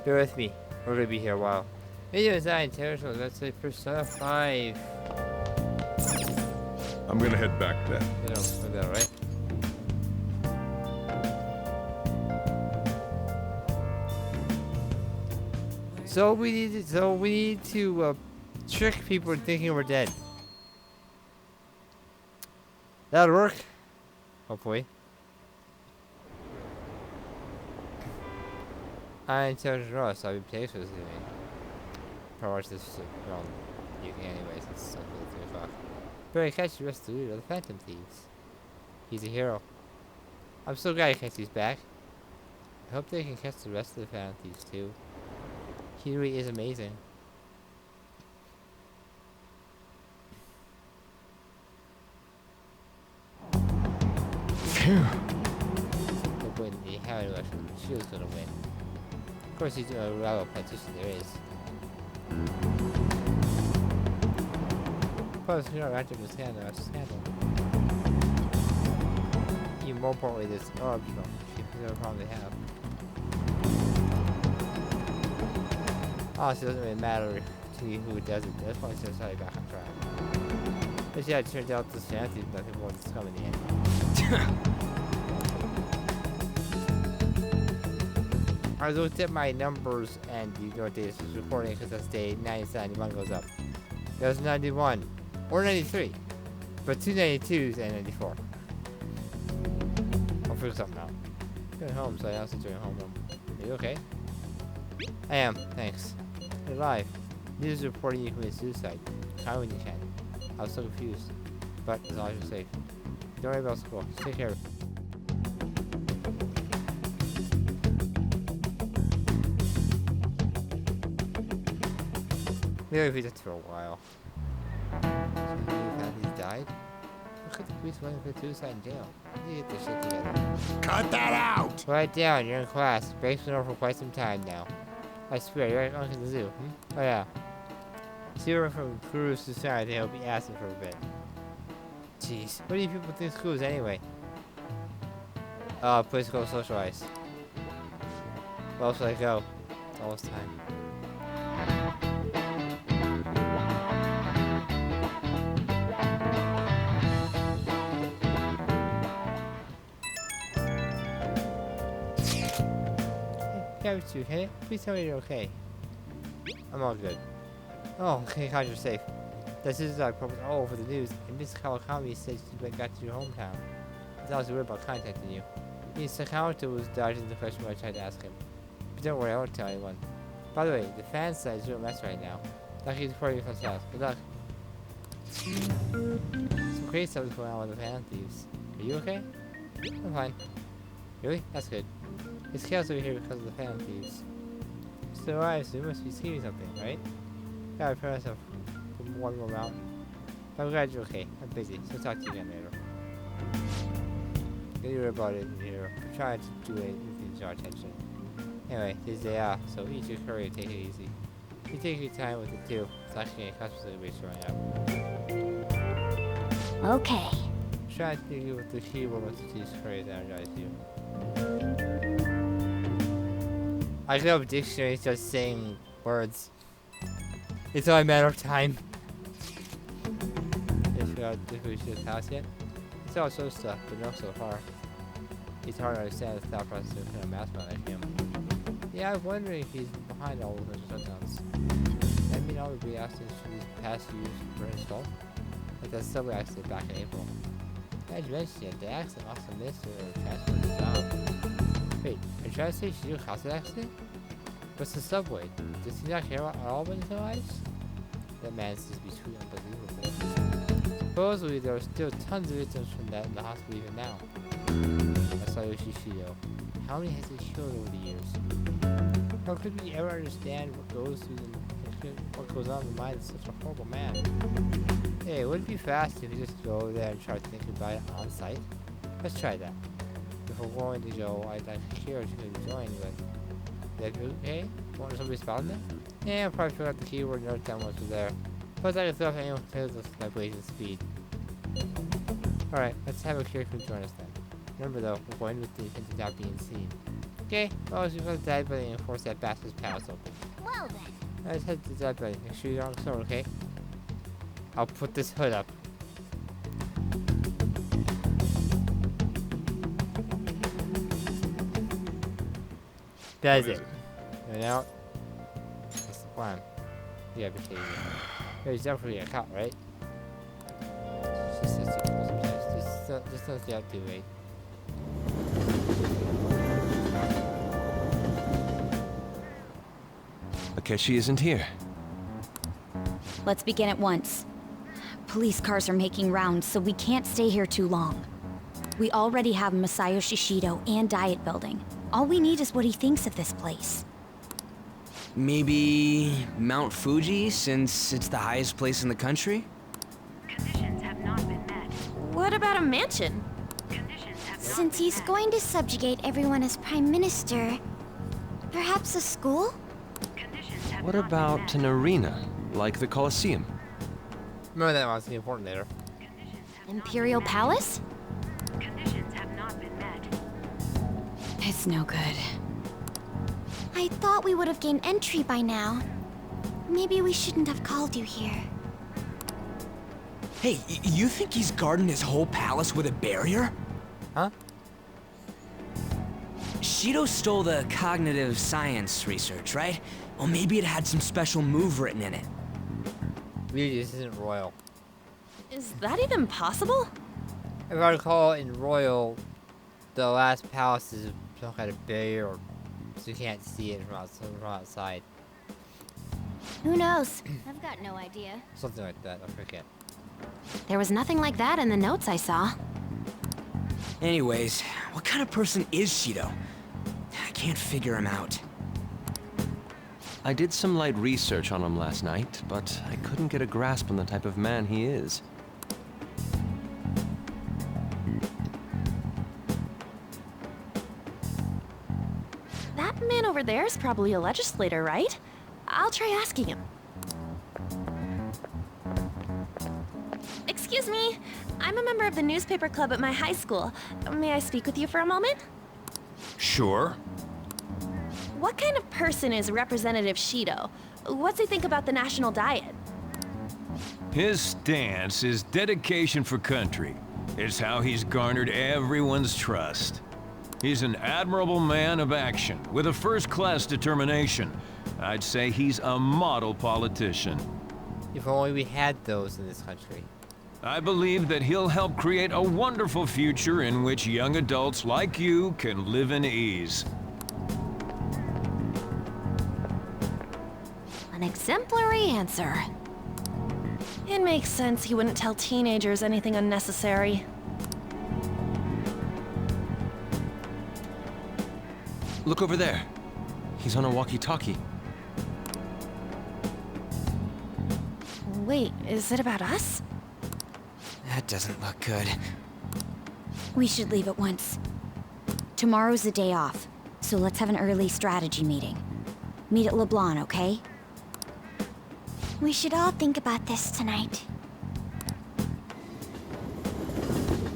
Bear with me. We're gonna be here a while. Video design territory. Let's say Persona 5. I'm gonna head back then. You know, with that, right? So we need to trick people into thinking we're dead. That'll work. Hopefully. I'm Terrence Ross. I'll be placed with me. Probably watch this around evening anyways. It's until 3 o'clock. But I catch the rest of the loot of the Phantom Thieves. He's a hero. I'm so glad Kenzie's back. I hope they can catch the rest of the Phantom Thieves too. He really is amazing. Phew. They'll win the Harry election. Shield's gonna win. Of course, he's doing a rival petition there is. Plus, we don't enter the scandal after scandal. Even more importantly, this optional. She no problem they have. Honestly, it doesn't really matter to me who does it. That's why it's just back on track. But yeah, it turned out this fancy is nothing more than scum in the end. I looked at my numbers and you know what day this was recording because that's day 91 goes up. That was 91 or 93, but 2 92s and 94. I'll figure something out. I'm going home, so I also doing home. Are you okay? I am, thanks. You're alive. News is reporting you committed suicide. Try when you can. I was so confused, but as long as you're safe. Don't worry about school. Just take care of it. Maybe we did for a while. So he's died? Look at the police waiting for suicide in jail. How do you get this shit together? Cut that out! Write down, you're in class. Break's been over for quite some time now. I swear, you're like Uncle the Zoo, Oh yeah. Zero from Guru Society, I'll be asking for a bit. Jeez, what do you people think school is anyway? Place to go socialize. Where else should I go? It's almost time. Hey, you okay? Please tell me you're okay. I'm all good. Oh, okay, God, you're safe. This is published all over the news, and Miss Kawakami said she got to your hometown. I was worried about contacting you. Miss Sakamoto was dodging the question when I tried to ask him. But don't worry, I won't tell anyone. By the way, the fan site is a real mess right now. Lucky he's reporting from his house. Good luck. Some crazy stuff is going on with the fan thieves. Are you okay? I'm fine. Really? That's good. It's chaos over here because of the fan thieves. Still alive, so you must be scheming something, right? Gotta prepare myself for one more round. But I'm glad you're okay. I'm busy, so talk to you again later. Don't worry about it here. I'm trying to do it with your attention. Anyway, this day off, so eat your curry and take it easy. You take your time with it too. It's actually a customer base running out. Okay. Try to think with the keyboard once you use curry to energize you. I can have a dictionary just saying words. It's only a matter of time. If we should have house yet? It's all sort of stuff, but not so far. It's hard to understand the thought process of a mastermind like him. Yeah, I'm wondering if he's behind all of those shutdowns. I mean, all the accidents from these past years were his fault. Like that subway accident back in April. Glad you mentioned it. The accident also missed or transferred his job. Wait, are you trying to say she did a hospital accident? What's the subway? Does he not care at all about his lives? That man seems to be truly unbelievable. Supposedly, there are still tons of victims from that in the hospital even now. That's why Yoshishido. How many has he killed over the years? How could we ever understand what goes on in the mind of such a horrible man? Hey, would it be fast if we just go over there and try to think about it on site? Let's try that. If we're going to go, I'd like to hear if you could join, but... Is that okay? Want somebody spelling that? Yeah, I'll probably forgot the keyword note down once we're there. Plus, I can throw if anyone kills us by blazing speed. Alright, let's have a character join us then. Remember though, we're going with the intent of not being seen. Okay, well, let's go to the dead building and force that bastard's palace open. Well then. Let's head to the dead building. Make sure you're on the sword, okay? I'll put this hood up. That's it. And out. That's the plan. Yeah, but there's definitely a cut, right? Just don't stay up too late. Akechi isn't here. Let's begin at once. Police cars are making rounds, so we can't stay here too long. We already have Masayoshi Shido and Diet Building. All we need is what he thinks of this place. Maybe Mount Fuji, since it's the highest place in the country? Conditions have not been met. What about a mansion? Conditions have not Since been he's met. going to subjugate everyone as Prime Minister, perhaps a school? Conditions have What not been about met. an arena, like the Colosseum? Remember that one's important later. Conditions have Imperial not been Palace? met. Conditions have not been met. It's no good. I thought we would have gained entry by now. Maybe we shouldn't have called you here. Hey, you think he's guarding his whole palace with a barrier? Huh? Shido stole the cognitive science research, right? Well, maybe it had some special move written in it. Really, this isn't royal. Is that even possible? If I recall, in royal, the last palace is some kind of barrier, or so you can't see it from outside. Who knows? I've got no idea. Something like that. I forget. There was nothing like that in the notes I saw. Anyways, what kind of person is Shido? I can't figure him out. I did some light research on him last night, but I couldn't get a grasp on the type of man he is. That man over there is probably a legislator, right? I'll try asking him. Excuse me, I'm a member of the newspaper club at my high school. May I speak with you for a moment? Sure. What kind of person is Representative Shido? What's he think about the national diet? His stance is dedication for country. It's how he's garnered everyone's trust. He's an admirable man of action, with a first-class determination. I'd say he's a model politician. If only we had those in this country. I believe that he'll help create a wonderful future in which young adults like you can live in ease. An exemplary answer. It makes sense he wouldn't tell teenagers anything unnecessary. Look over there. He's on a walkie-talkie. Wait, is it about us? That doesn't look good. We should leave at once. Tomorrow's the day off, so let's have an early strategy meeting. Meet at LeBlanc, okay? We should all think about this tonight.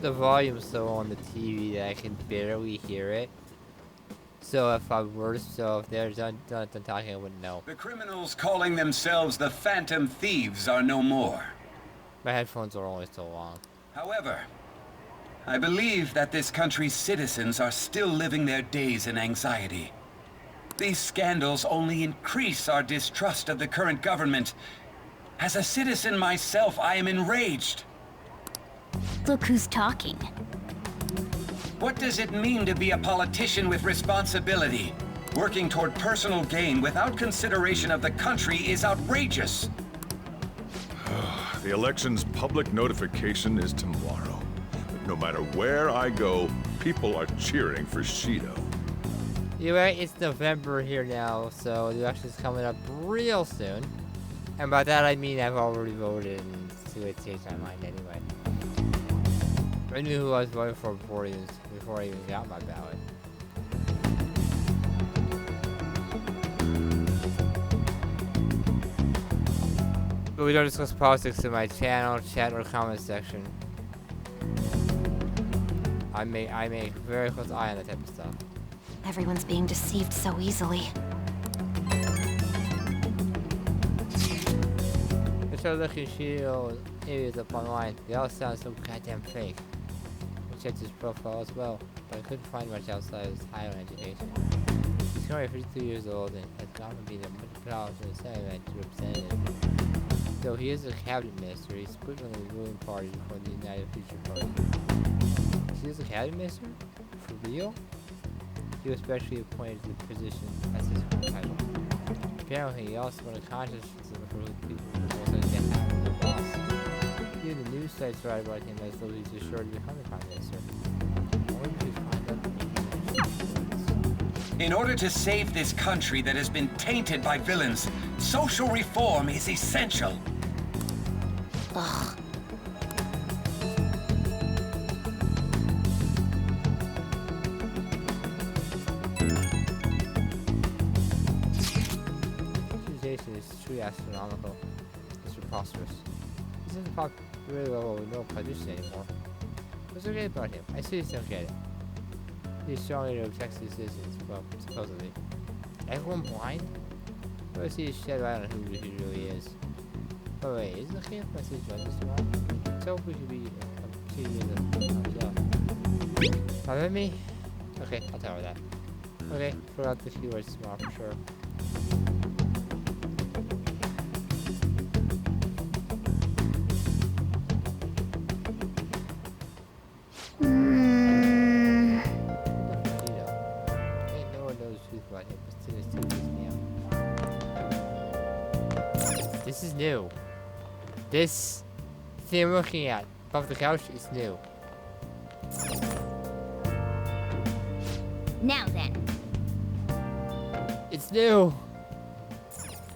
The volume's so on the TV that I can barely hear it. So if they're done talking, I wouldn't know. The criminals calling themselves the Phantom Thieves are no more. My headphones are only so long. However, I believe that this country's citizens are still living their days in anxiety. These scandals only increase our distrust of the current government. As a citizen myself, I am enraged. Look who's talking. What does it mean to be a politician with responsibility? Working toward personal gain without consideration of the country is outrageous. The election's public notification is tomorrow. But no matter where I go, people are cheering for Shido. You're right, it's November here now, so the election's coming up real soon. And by that I mean I've already voted and so it changed my mind anyway. I knew who I was voting for before I even got my ballot. But we don't discuss politics in my channel, chat, or comment section. I make very close eye on that type of stuff. Everyone's being deceived so easily. I started looking at Shido areas up online. They all sound so goddamn fake. I checked his profile as well, but I couldn't find much outside of his higher education. He's currently 52 years old and has gone from being a college and a Senate to representative. Though he is a cabinet minister, he's split from the ruling party for the United Future Party. He is a cabinet minister? For real? He was specially appointed to the position as his current title. Apparently, he also won a contest for who people who most likely to have the boss. Even the news sites write about him as though he's assured to become the prime minister. I wonder if we find out. In order to save this country that has been tainted by villains, social reform is essential. Ugh. Accusation is truly astronomical. It's preposterous. This isn't popular level with no politician anymore. What's okay about him? I seriously don't get it. He's strongly to protect his citizens, well, supposedly. Everyone blind? Well, see his shed light on who he really is. By the way, isn't it okay if my sister joins us tomorrow? Let's hope we could be Follow me? Okay, I'll tell her that. Okay, forgot the keywords tomorrow for sure. This is new. This thing I'm looking at above the couch is new. Now then. It's new.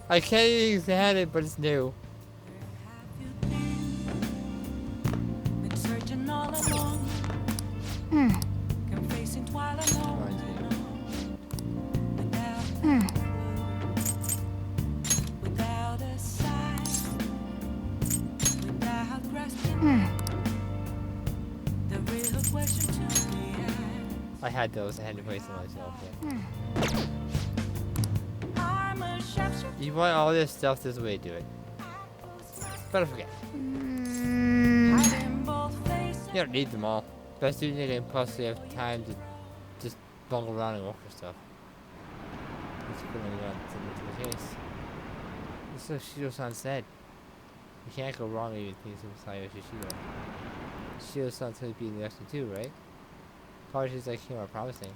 I can't even examine it, but it's new. I had those. I had to place them myself. Yeah. You want all this stuff? This is the way to do it. But I forget. You don't need them all. Best do need it, plus you have time to just bungle around and look for stuff. It's putting it on to the case. This is what Shido-san said. You can't go wrong with things with Masayoshi Shido. Shido-san's going to be in the next one too, right? Colleges like him are promising.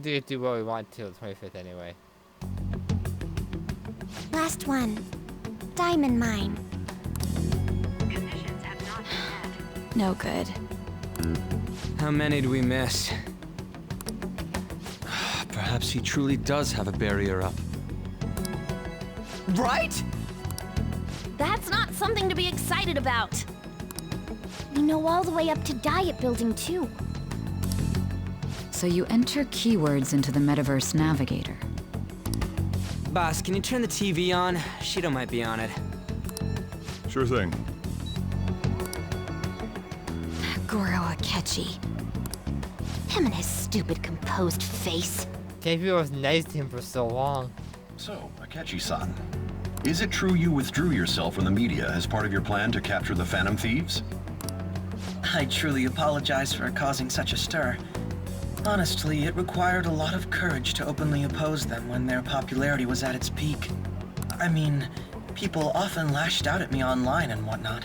Do what we want till the 25th anyway. Last one. Diamond mine. Conditions have not been met. No good. How many do we miss? Perhaps he truly does have a barrier up. Right? That's not something to be excited about. We know all the way up to Diet Building, too. So you enter keywords into the Metaverse Navigator. Boss, can you turn the TV on? Shido might be on it. Sure thing. Goro Akechi. Him and his stupid composed face. Can't believe I was nice to him for so long. So, Akechi-san, is it true you withdrew yourself from the media as part of your plan to capture the Phantom Thieves? I truly apologize for causing such a stir. Honestly, it required a lot of courage to openly oppose them when their popularity was at its peak. I mean, people often lashed out at me online and whatnot.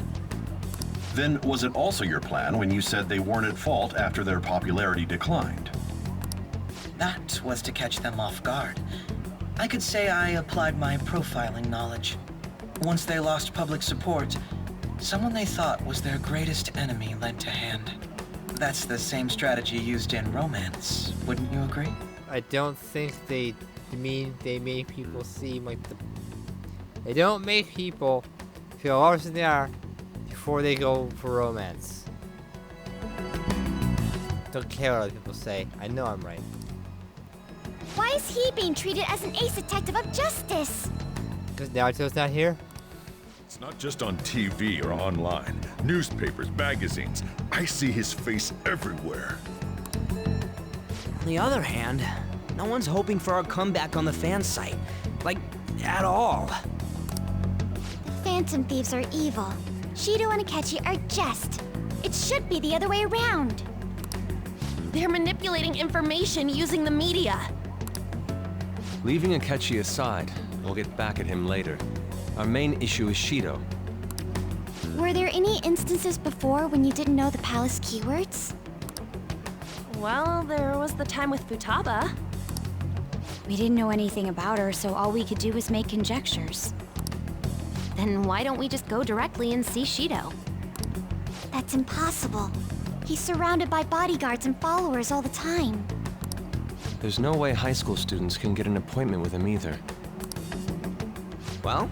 Then was it also your plan when you said they weren't at fault after their popularity declined? That was to catch them off guard. I could say I applied my profiling knowledge. Once they lost public support, someone they thought was their greatest enemy lent a hand. That's the same strategy used in romance, wouldn't you agree? I don't think they make people seem like the... They don't make people feel worse than they are before they go for romance. Don't care what other people say. I know I'm right. Why is he being treated as an ace detective of justice? Because Naruto's not here? It's not just on TV or online. Newspapers, magazines. I see his face everywhere. On the other hand, no one's hoping for our comeback on the fan site. Like, at all. The Phantom Thieves are evil. Shido and Akechi are just. It should be the other way around. They're manipulating information using the media. Leaving Akechi aside, we'll get back at him later. Our main issue is Shido. Were there any instances before when you didn't know the palace keywords? Well, there was the time with Futaba. We didn't know anything about her, so all we could do was make conjectures. Then why don't we just go directly and see Shido? That's impossible. He's surrounded by bodyguards and followers all the time. There's no way high school students can get an appointment with him either. Well,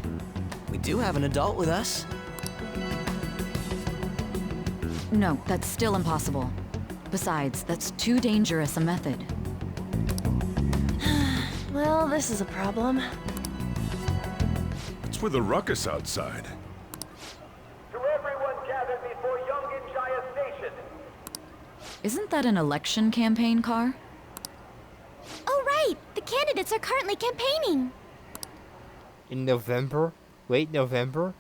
we do have an adult with us. No, that's still impossible. Besides, that's too dangerous a method. Well, this is a problem. What's with the ruckus outside? To everyone gathered before Yongen-Jaya Station. Isn't that an election campaign car? Oh, right! The candidates are currently campaigning. In November? Late November?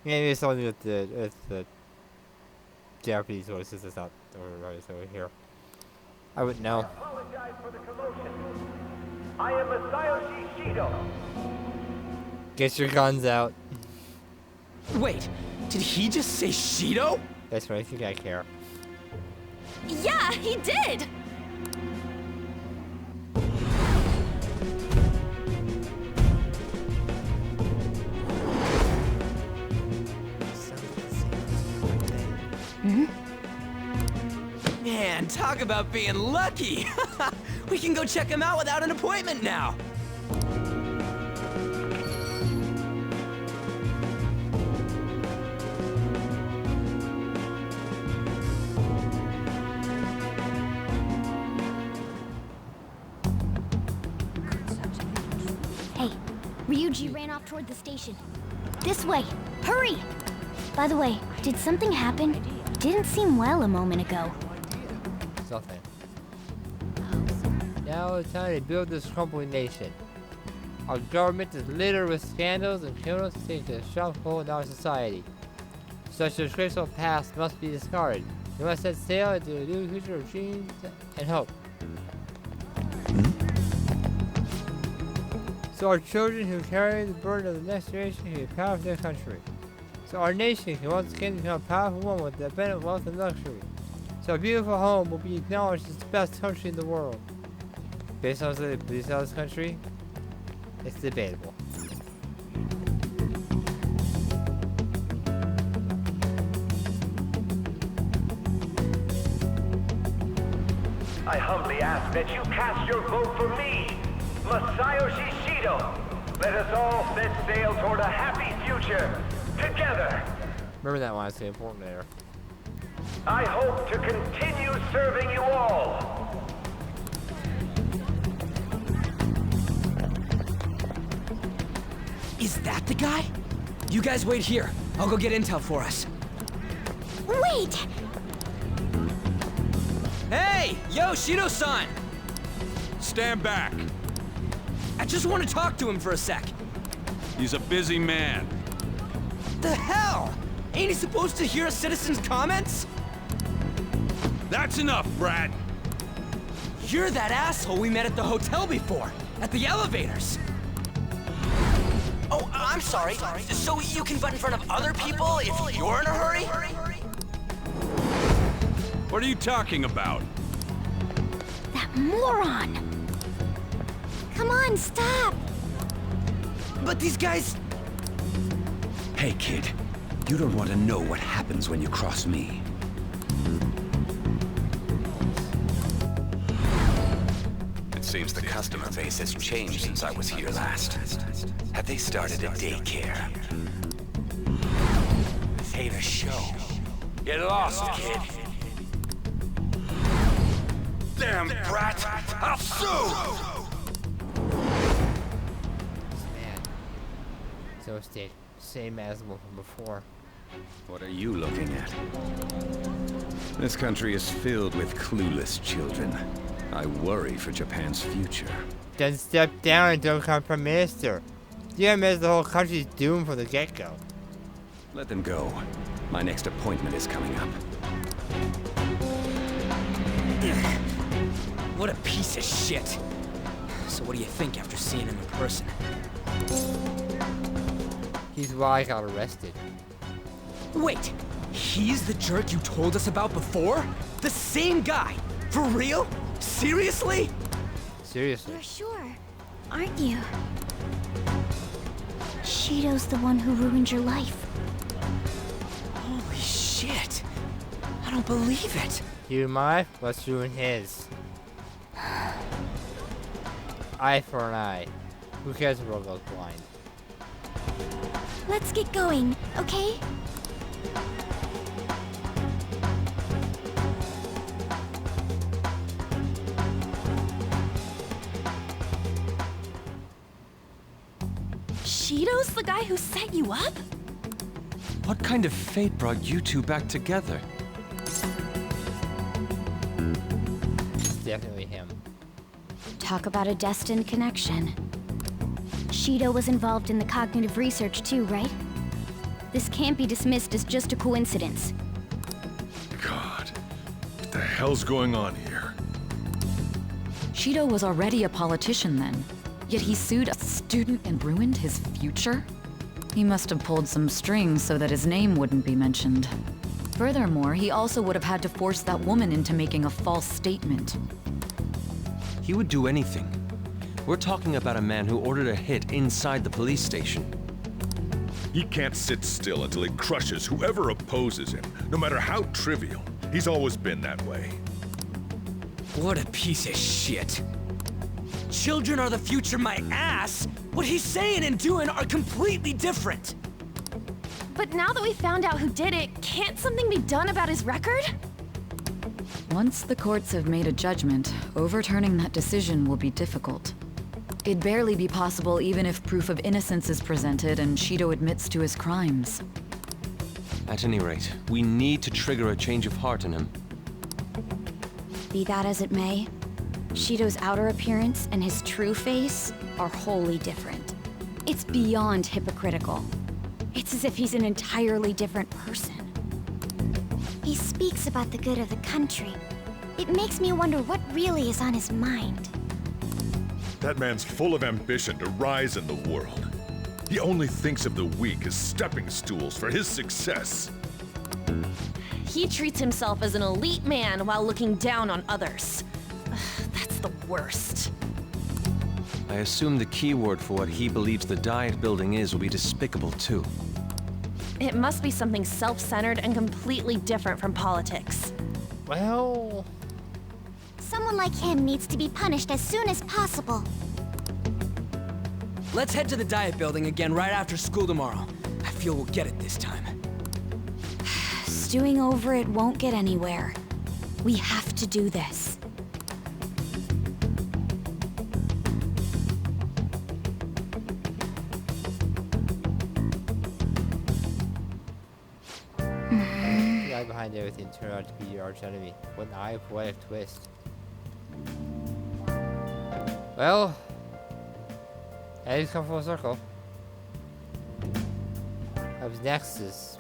Maybe it's only with the Japanese voices. It's not over here. I wouldn't know. I apologize for the commotion. I am Masayoshi Shido. Get your guns out. Wait, did he just say Shido? That's right, I think I care. Yeah, he did! Man, talk about being lucky! We can go check him out without an appointment now! Hey, Ryuji ran off toward the station. This way! Hurry! By the way, did something happen? It didn't seem well a moment ago. Something. Now it's time to build this crumbling nation. Our government is littered with scandals and criminals who take a stronghold in our society. Such a disgraceful past must be discarded. We must set sail into a new future of dreams and hope. So our children who carry the burden of the next generation can be proud of their country. So our nation can once again become a powerful one with abundant wealth and luxury. So our beautiful home will be acknowledged as the best country in the world. Based on the police of this country, it's debatable. I humbly ask that you cast your vote for me, Masayoshi Shido. Let us all set sail toward a happy future, together. Remember that one, it's important there. I hope to continue serving you all. Is that the guy? You guys wait here. I'll go get intel for us. Wait! Hey! Yo, Shido-san! Stand back. I just want to talk to him for a sec. He's a busy man. The hell? Ain't he supposed to hear a citizen's comments? That's enough, Brad. You're that asshole we met at the hotel before, at the elevators. Oh, I'm sorry. So you can butt in front of other people if you're in a hurry? What are you talking about? That moron! Come on, stop! But these guys... Hey, kid. You don't want to know what happens when you cross me. It seems the customer base has changed since I was here last. Have they started a daycare? Hey, the show. Get lost, kid. Damn brat! I'll sue! Man. So stayed same as the one from before. What are you looking at? This country is filled with clueless children. I worry for Japan's future. Then step down and don't become Prime Minister. You gotta miss the whole country's doomed from the get-go. Let them go. My next appointment is coming up. What a piece of shit. So what do you think after seeing him in person? He's why I got arrested. Wait, he's the jerk you told us about before? The same guy? For real? Seriously? Seriously. You're sure, aren't you? Shido's the one who ruined your life. Holy shit. I don't believe it. You might, let's ruin his. Eye for an eye. Who cares if we're both blind? Let's get going, okay? Shido's the guy who set you up? What kind of fate brought you two back together? It's definitely him. Talk about a destined connection. Shido was involved in the cognitive research too, right? This can't be dismissed as just a coincidence. God, what the hell's going on here? Shido was already a politician then, yet he sued a student and ruined his future? He must have pulled some strings so that his name wouldn't be mentioned. Furthermore, he also would have had to force that woman into making a false statement. He would do anything. We're talking about a man who ordered a hit inside the police station. He can't sit still until he crushes whoever opposes him, no matter how trivial. He's always been that way. What a piece of shit. Children are the future, my ass! What he's saying and doing are completely different! But now that we found out who did it, can't something be done about his record? Once the courts have made a judgment, overturning that decision will be difficult. It'd barely be possible even if proof of innocence is presented and Shido admits to his crimes. At any rate, we need to trigger a change of heart in him. Be that as it may, Shido's outer appearance and his true face are wholly different. It's beyond hypocritical. It's as if he's an entirely different person. He speaks about the good of the country. It makes me wonder what really is on his mind. That man's full of ambition to rise in the world. He only thinks of the weak as stepping stools for his success. He treats himself as an elite man while looking down on others. Ugh, that's the worst. I assume the key word for what he believes the diet building is will be despicable too. It must be something self-centered and completely different from politics. Well... Someone like him needs to be punished as soon as possible. Let's head to the diet building again right after school tomorrow. I feel we'll get it this time. Stewing over it won't get anywhere. We have to do this. The guy behind everything turned out to be your arch enemy. What an eye, what a twist. Well, he's come full circle. Up next is